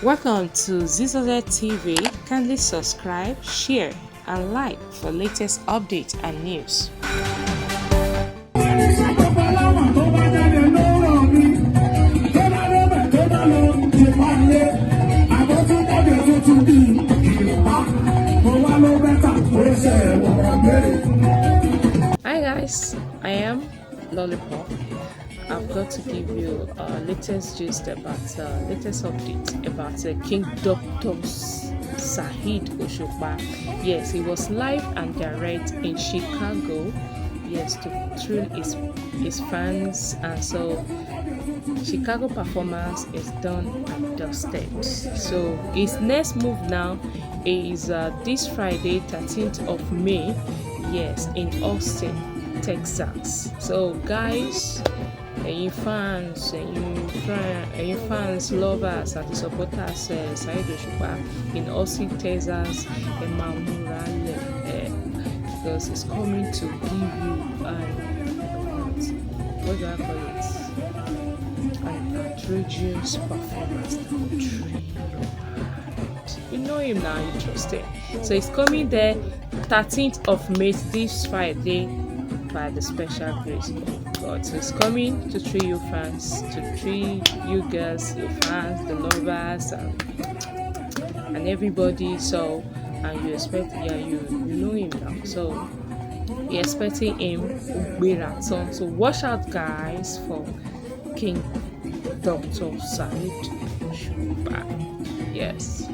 Welcome to Zisodel TV. Kindly subscribe, share, and like for latest updates and news. Hi guys, I am Lollipop. I've got to give you latest gist about latest update about King Dr. Saheed Osupa. Yes, he was live and direct in Chicago. Yes, to thrill his fans, and so Chicago performance is done and dusted. So his next move now is this Friday, 13th of May. Yes, in Austin, Texas. So guys, any fans, lovers, and supporters, Saheed Osupa in Austin, Texas, because it's coming to give you what do I call it? An outrageous performance that will thrill your heart. You know him now, you trust him. So it's coming there 13th of May, this Friday, by the special grace of God. So it's coming to thrill you fans, to thrill you girls, your fans, the lovers, and everybody. So, and you expect, you know him now. So you're expecting him to so watch out guys for King Dr. Saheed Osupa. Yes.